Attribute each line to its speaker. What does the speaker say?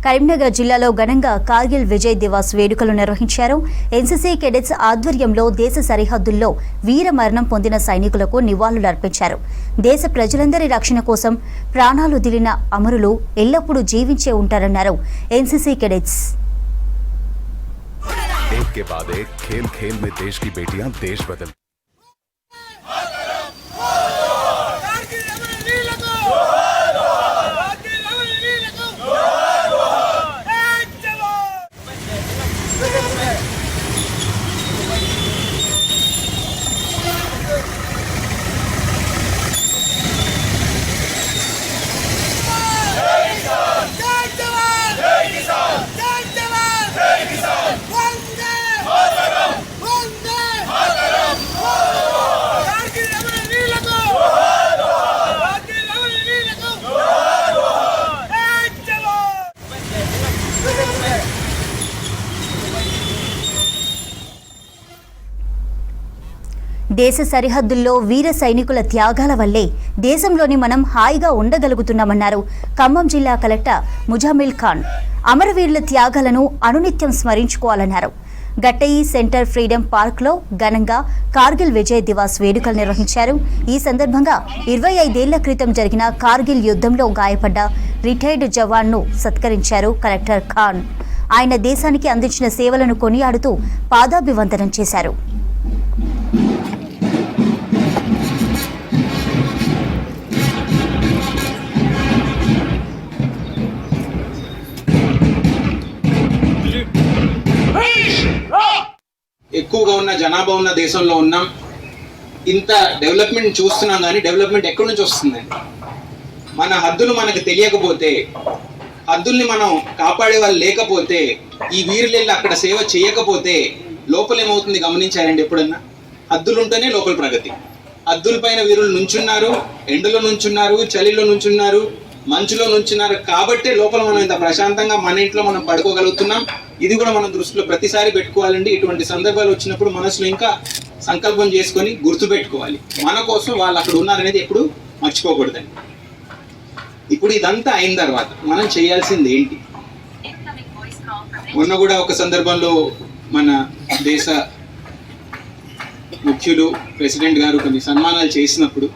Speaker 1: కరీంనగర్ జిల్లాలో ఘనంగా కార్గిల్ విజయ్ దివాస్ వేడుకలు నిర్వహించారు. ఎన్సీసీ కేడెట్స్ ఆధ్వర్యంలో దేశ సరిహద్దుల్లో వీర మరణం పొందిన సైనికులకు నివాళులర్పించారు. దేశ ప్రజలందరి రక్షణ కోసం ప్రాణాలు దిలిన అమరులు ఎల్లప్పుడూ జీవించే ఉంటారన్నారు ఎన్సీసీ కేడెట్స్.
Speaker 2: एक के बाद एक खेल खेल में देश की बेटियां देश बदल
Speaker 1: దేశ సరిహద్దుల్లో వీర సైనికుల త్యాగాల వల్లే దేశంలోని మనం హాయిగా ఉండగలుగుతున్నామన్నారు ఖమ్మం జిల్లా కలెక్టర్ ముజామిల్ ఖాన్. అమరవీరుల త్యాగాలను అనునిత్యం స్మరించుకోవాలన్నారు. గట్టయి సెంటర్ ఫ్రీడమ్ పార్క్లో ఘనంగా కార్గిల్ విజయ్ దివాస్ వేడుకలు నిర్వహించారు. ఈ సందర్భంగా 25 ఏళ్ల క్రితం జరిగిన కార్గిల్ యుద్ధంలో గాయపడ్డ రిటైర్డ్ జవాన్ను సత్కరించారు కలెక్టర్ ఖాన్. ఆయన దేశానికి అందించిన సేవలను కొనియాడుతూ పాదాభివందనం చేశారు.
Speaker 3: ఎక్కువగా ఉన్న జనాభా ఉన్న దేశంలో ఉన్నాం. ఇంత డెవలప్మెంట్ చూస్తున్నాం, కానీ డెవలప్మెంట్ ఎక్కడి నుంచి వస్తుందండి? మన హద్దులు మనకు తెలియకపోతే, హద్దుల్ని మనం కాపాడే వాళ్ళు లేకపోతే, ఈ వీరులెళ్ళి అక్కడ సేవ చేయకపోతే లోపలేమవుతుంది గమనించారండి ఎప్పుడన్నా? హద్దులుంటేనే లోపల ప్రగతి. హద్దుల పైన వీరులు నుంచున్నారు, ఎండలో నుంచున్నారు, చలిలో నుంచున్నారు, మంచులో నుంచున్నారు. కాబట్టే లోపల మనం ఇంత ప్రశాంతంగా మన ఇంట్లో మనం పడుకోగలుగుతున్నాం. ఇది కూడా మనం దృష్టిలో ప్రతిసారి పెట్టుకోవాలండి. ఇటువంటి సందర్భాలు వచ్చినప్పుడు మనసులో ఇంకా సంకల్పం చేసుకొని గుర్తుపెట్టుకోవాలి. మన కోసం వాళ్ళు అక్కడ ఉన్నారనేది ఎప్పుడు మర్చిపోకూడదండి. ఇప్పుడు ఇదంతా అయిన తర్వాత మనం చేయాల్సింది ఏంటి? మొన్న కూడా ఒక సందర్భంలో మన దేశ ముఖ్యులు ప్రెసిడెంట్ గారు కొన్ని సన్మానాలు చేసినప్పుడు